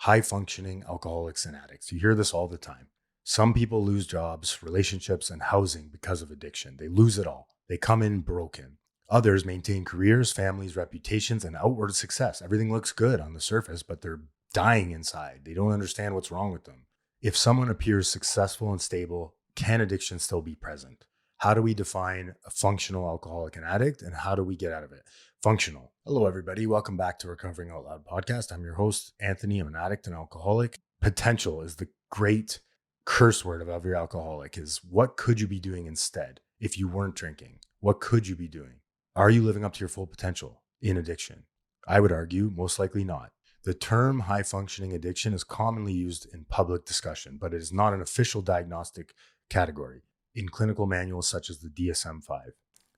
high functioning alcoholics and addicts. You hear this all the time. Some people lose jobs, relationships, and housing because of addiction. They lose it all. They come in broken. Others maintain careers, families, reputations, and outward success. Everything looks good on the surface, but they're dying inside. They don't understand what's wrong with them. If someone appears successful and stable, can addiction still be present? How do we define a functional alcoholic and addict, and how do we get out of it? Functional. Hello, everybody. Welcome back to Recovering Out Loud podcast. I'm your host, Anthony. I'm an addict and alcoholic. Potential is the great curse word of every alcoholic. Is what could you be doing instead if you weren't drinking? What could you be doing? Are you living up to your full potential in addiction? I would argue most likely not. The term high functioning addiction is commonly used in public discussion, but it is not an official diagnostic category in clinical manuals such as the DSM-5.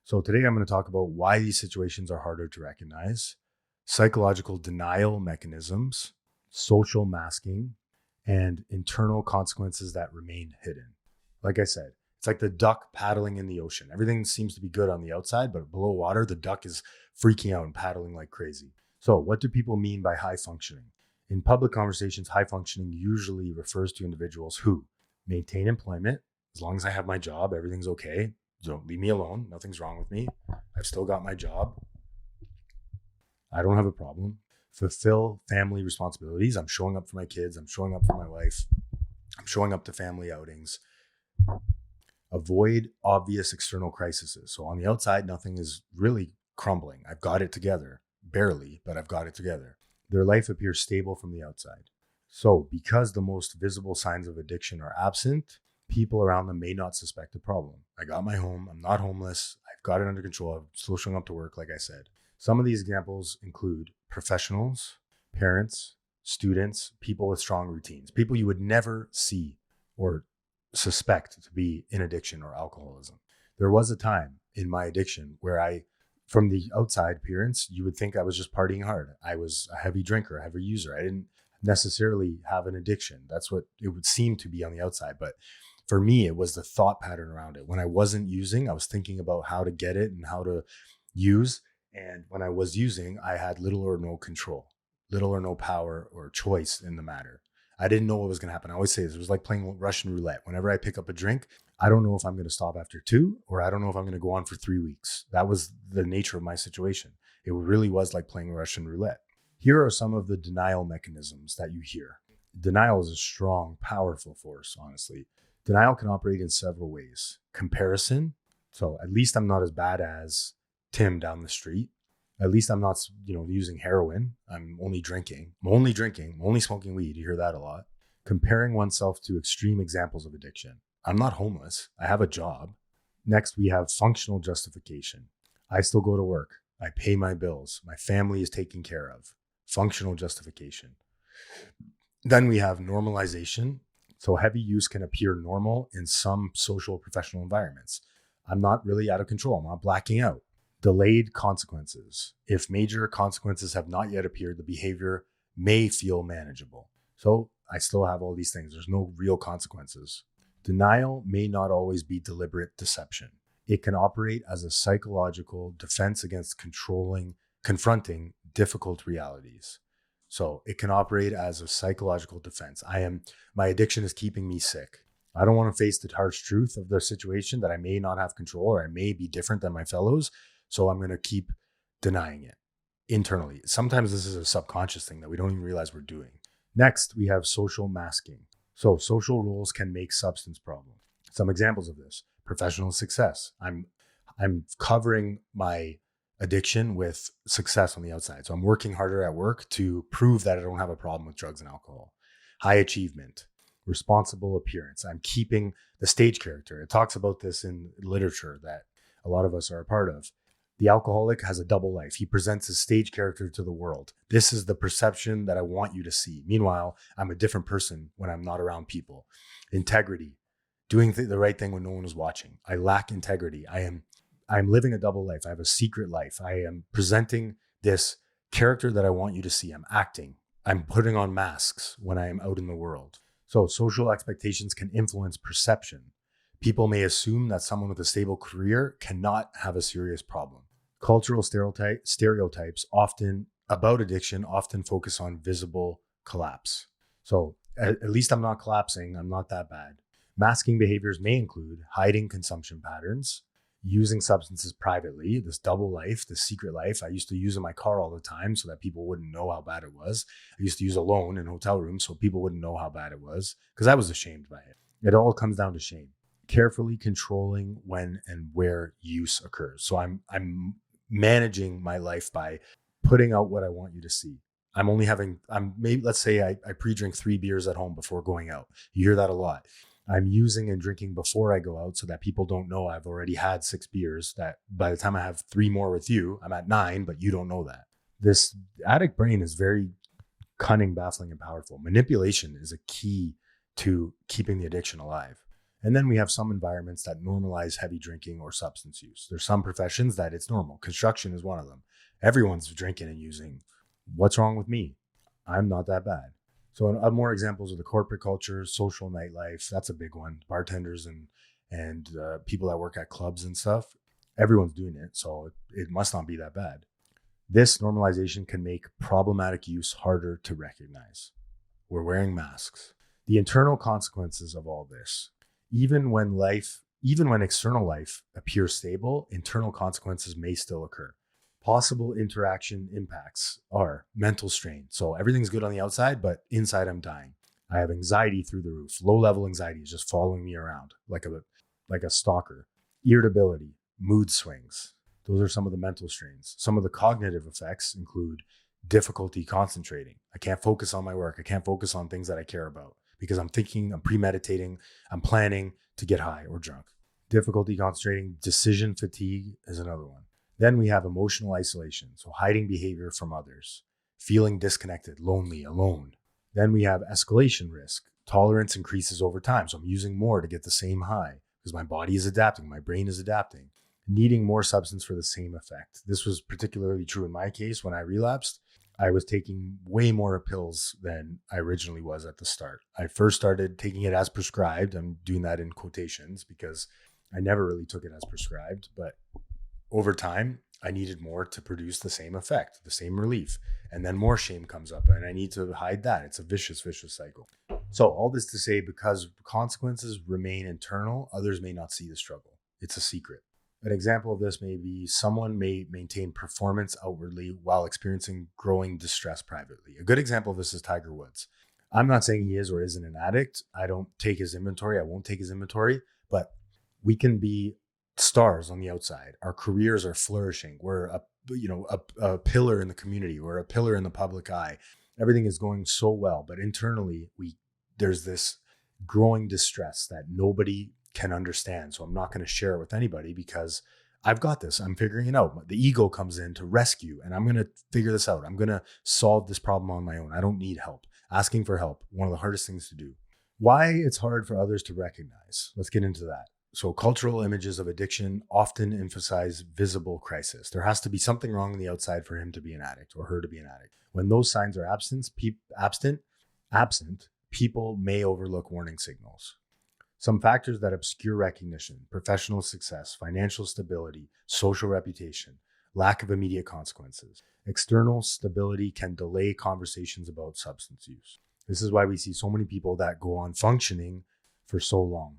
So today I'm going to talk about why these situations are harder to recognize, psychological denial mechanisms, social masking, and internal consequences that remain hidden. Like I said, it's like the duck paddling in the ocean. Everything seems to be good on the outside, but below water, the duck is freaking out and paddling like crazy. So what do people mean by high functioning? In public conversations, high functioning usually refers to individuals who maintain employment. As long as I have my job, everything's okay. Don't leave me alone. Nothing's wrong with me. I've still got my job. I don't have a problem. Fulfill family responsibilities. I'm showing up for my kids. I'm showing up for my wife. I'm showing up to family outings. Avoid obvious external crises. So on the outside, nothing is really crumbling. I've got it together. Barely, but I've got it together. Their life appears stable from the outside. So because the most visible signs of addiction are absent, people around them may not suspect a problem. I got my home. I'm not homeless. I've got it under control. I'm still showing up to work, like I said. Some of these examples include professionals, parents, students, people with strong routines, people you would never see or suspect to be in addiction or alcoholism. There was a time in my addiction where from the outside appearance, you would think I was just partying hard. I was a heavy drinker, a heavy user. I didn't necessarily have an addiction. That's what it would seem to be on the outside. But for me, it was the thought pattern around it. When I wasn't using, I was thinking about how to get it and how to use. And when I was using, I had little or no control, little or no power or choice in the matter. I didn't know what was going to happen. I always say this, it was like playing Russian roulette. Whenever I pick up a drink, I don't know if I'm going to stop after 2, or I don't know if I'm going to go on for 3 weeks. That was the nature of my situation. It really was like playing Russian roulette. Here are some of the denial mechanisms that you hear. Denial is a strong, powerful force, honestly. Denial can operate in several ways. Comparison. So at least I'm not as bad as Tim down the street. At least I'm not, using heroin. I'm only drinking. I'm only smoking weed. You hear that a lot. Comparing oneself to extreme examples of addiction. I'm not homeless. I have a job. Next, we have functional justification. I still go to work. I pay my bills. My family is taken care of. Functional justification. Then we have normalization. So heavy use can appear normal in some social professional environments. I'm not really out of control. I'm not blacking out. Delayed consequences. If major consequences have not yet appeared, the behavior may feel manageable. So I still have all these things. There's no real consequences. Denial may not always be deliberate deception. It can operate as a psychological defense against confronting difficult realities. So it can operate as a psychological defense. My addiction is keeping me sick. I don't want to face the harsh truth of the situation that I may not have control, or I may be different than my fellows. So I'm going to keep denying it internally. Sometimes this is a subconscious thing that we don't even realize we're doing. Next, we have social masking. So social roles can make substance problems. Some examples of this: professional success. I'm covering my addiction with success on the outside. So I'm working harder at work to prove that I don't have a problem with drugs and alcohol. High achievement, responsible appearance. I'm keeping the stage character. It talks about this in literature that a lot of us are a part of. The alcoholic has a double life. He presents his stage character to the world. This is the perception that I want you to see. Meanwhile, I'm a different person when I'm not around people. Integrity, doing the right thing when no one is watching. I lack integrity. I'm living a double life. I have a secret life. I am presenting this character that I want you to see. I'm acting. I'm putting on masks when I am out in the world. So social expectations can influence perception. People may assume that someone with a stable career cannot have a serious problem. Cultural stereotypes about addiction often focus on visible collapse. So at least I'm not collapsing. I'm not that bad. Masking behaviors may include hiding consumption patterns, using substances privately, this double life, this secret life. I used to use in my car all the time so that people wouldn't know how bad it was. I used to use alone in hotel rooms so people wouldn't know how bad it was because I was ashamed by it. It all comes down to shame. Carefully controlling when and where use occurs. So I'm managing my life by putting out what I want you to see. I'm maybe, let's say I pre-drink 3 beers at home before going out. You hear that a lot. I'm using and drinking before I go out so that people don't know I've already had 6 beers, that by the time I have 3 more with you, I'm at 9, but you don't know that. This addict brain is very cunning, baffling, and powerful. Manipulation is a key to keeping the addiction alive. And then we have some environments that normalize heavy drinking or substance use. There's some professions that it's normal. Construction is one of them. Everyone's drinking and using. What's wrong with me? I'm not that bad. So more examples of the corporate culture, social nightlife. That's a big one. Bartenders and people that work at clubs and stuff. Everyone's doing it, so it must not be that bad. This normalization can make problematic use harder to recognize. We're wearing masks. The internal consequences of all this, even when external life appears stable, internal consequences may still occur. Possible interaction impacts are mental strain. So everything's good on the outside, but inside I'm dying. I have anxiety through the roof. Low-level anxiety is just following me around like a stalker. Irritability, mood swings. Those are some of the mental strains. Some of the cognitive effects include difficulty concentrating. I can't focus on my work. I can't focus on things that I care about because I'm thinking, I'm premeditating, I'm planning to get high or drunk. Difficulty concentrating. Decision fatigue is another one. Then we have emotional isolation, so hiding behavior from others, feeling disconnected, lonely, alone. Then we have escalation risk. Tolerance increases over time, so I'm using more to get the same high because my body is adapting, my brain is adapting. Needing more substance for the same effect. This was particularly true in my case when I relapsed. I was taking way more pills than I originally was at the start. I first started taking it as prescribed. I'm doing that in quotations because I never really took it as prescribed, but over time, I needed more to produce the same effect, the same relief. And then more shame comes up and I need to hide that. It's a vicious cycle. So all this to say, because consequences remain internal, others may not see the struggle. It's a secret. An example of this may be someone may maintain performance outwardly while experiencing growing distress privately. A good example of this is Tiger Woods. I'm not saying he is or isn't an addict. I don't take his inventory. I won't take his inventory, but we can be stars on the outside. Our careers are flourishing. We're a pillar in the community. We're a pillar in the public eye. Everything is going so well, but internally there's this growing distress that nobody can understand. So I'm not going to share it with anybody because I've got this. I'm figuring it out. The ego comes in to rescue and I'm going to figure this out. I'm going to solve this problem on my own. I don't need help. Asking for help, one of the hardest things to do. Why it's hard for others to recognize. Let's get into that. So cultural images of addiction often emphasize visible crisis. There has to be something wrong on the outside for him to be an addict or her to be an addict. When those signs are absent, people may overlook warning signals. Some factors that obscure recognition: professional success, financial stability, social reputation, lack of immediate consequences. External stability can delay conversations about substance use. This is why we see so many people that go on functioning for so long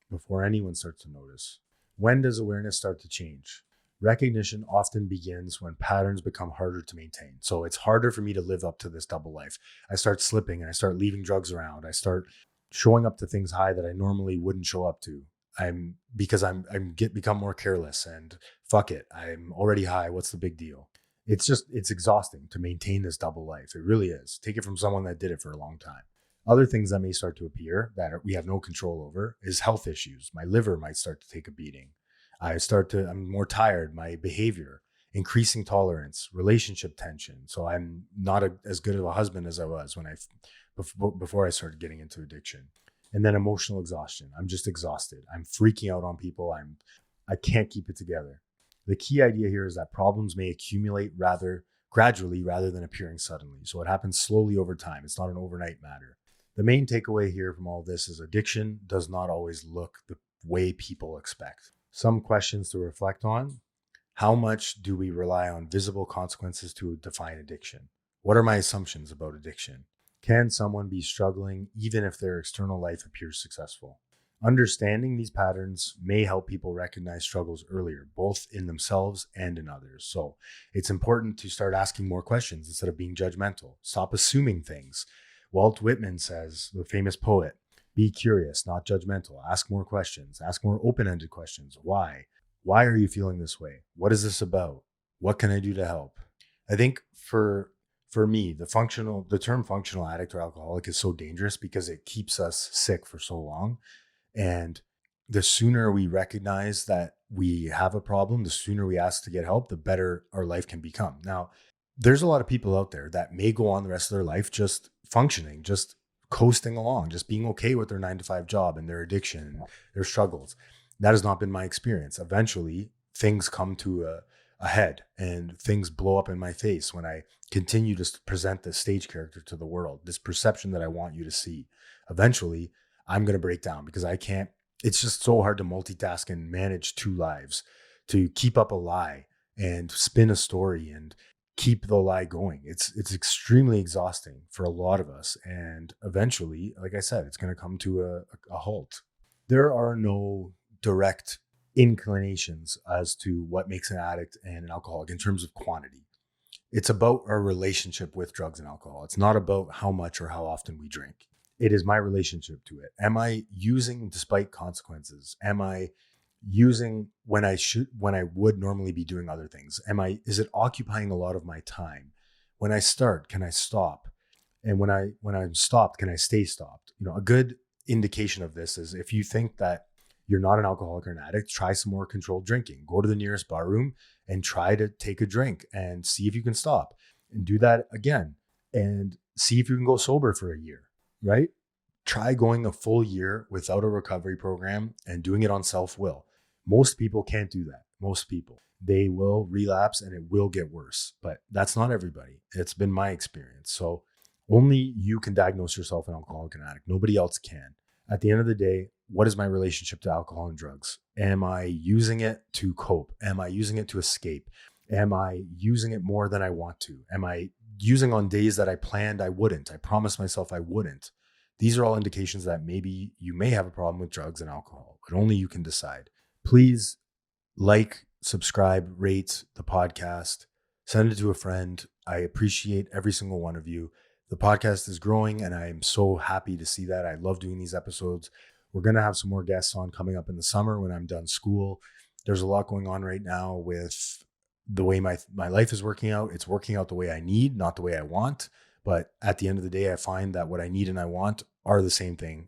before anyone starts to notice. When does awareness start to change? Recognition often begins when patterns become harder to maintain. So it's harder for me to live up to this double life. I start slipping and I start leaving drugs around. I start showing up to things high that I normally wouldn't show up to. Become more careless and fuck it. I'm already high. What's the big deal? It's exhausting to maintain this double life. It really is. Take it from someone that did it for a long time. Other things that may start to appear that we have no control over is health issues. My liver might start to take a beating. I'm more tired, my behavior, increasing tolerance, relationship tension. So I'm not as good of a husband as I was before I started getting into addiction. And then emotional exhaustion. I'm just exhausted. I'm freaking out on people. I can't keep it together. The key idea here is that problems may accumulate gradually rather than appearing suddenly. So it happens slowly over time. It's not an overnight matter. The main takeaway here from all this is addiction does not always look the way people expect. Some questions to reflect on: how much do we rely on visible consequences to define addiction? What are my assumptions about addiction? Can someone be struggling even if their external life appears successful? Understanding these patterns may help people recognize struggles earlier, both in themselves and in others. So it's important to start asking more questions instead of being judgmental. Stop assuming things. Walt Whitman says, the famous poet, be curious, not judgmental. Ask more questions. Ask more open-ended questions. Why? Why are you feeling this way? What is this about? What can I do to help? I think for me, the term functional addict or alcoholic is so dangerous because it keeps us sick for so long. And the sooner we recognize that we have a problem, the sooner we ask to get help, the better our life can become. Now, there's a lot of people out there that may go on the rest of their life just functioning, just coasting along, just being okay with their 9 to 5 job and their addiction and their struggles. That has not been my experience. Eventually, things come to a head and things blow up in my face when I continue to present this stage character to the world, this perception that I want you to see. Eventually, I'm going to break down because I can't, it's just so hard to multitask and manage 2 lives, to keep up a lie and spin a story and keep the lie going. It's extremely exhausting for a lot of us. And eventually, like I said, it's going to come to a halt. There are no direct inclinations as to what makes an addict and an alcoholic in terms of quantity. It's about our relationship with drugs and alcohol. It's not about how much or how often we drink. It is my relationship to it. Am I using despite consequences? Am I using when I would normally be doing other things? Is it occupying a lot of my time? When I start, can I stop? And when I'm stopped, can I stay stopped? A good indication of this is if you think that you're not an alcoholic or an addict, try some more controlled drinking. Go to the nearest bar room and try to take a drink and see if you can stop, and do that again and see if you can go sober for a year, right? Try going a full year without a recovery program and doing it on self-will. Most people can't do that. Most people, they will relapse and it will get worse, but that's not everybody. It's been my experience. So only you can diagnose yourself an alcoholic and addict. Nobody else can. At the end of the day, what is my relationship to alcohol and drugs? Am I using it to cope? Am I using it to escape? Am I using it more than I want to? Am I using on days that I planned I wouldn't? I promised myself I wouldn't. These are all indications that maybe you may have a problem with drugs and alcohol, but only you can decide. Please like, subscribe, rate the podcast, send it to a friend. I appreciate every single one of you. The podcast is growing and I am so happy to see that. I love doing these episodes. We're going to have some more guests on coming up in the summer when I'm done school. There's a lot going on right now with the way my life is working out. It's working out the way I need, not the way I want. But at the end of the day, I find that what I need and I want are the same thing.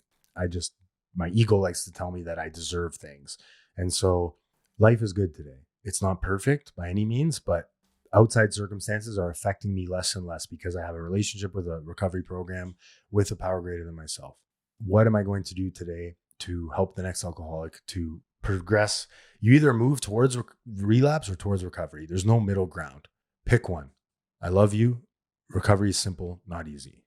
My ego likes to tell me that I deserve things. And so life is good today. It's not perfect by any means, but outside circumstances are affecting me less and less because I have a relationship with a recovery program with a power greater than myself. What am I going to do today to help the next alcoholic to progress? You either move towards relapse or towards recovery. There's no middle ground. Pick one. I love you. Recovery is simple, not easy.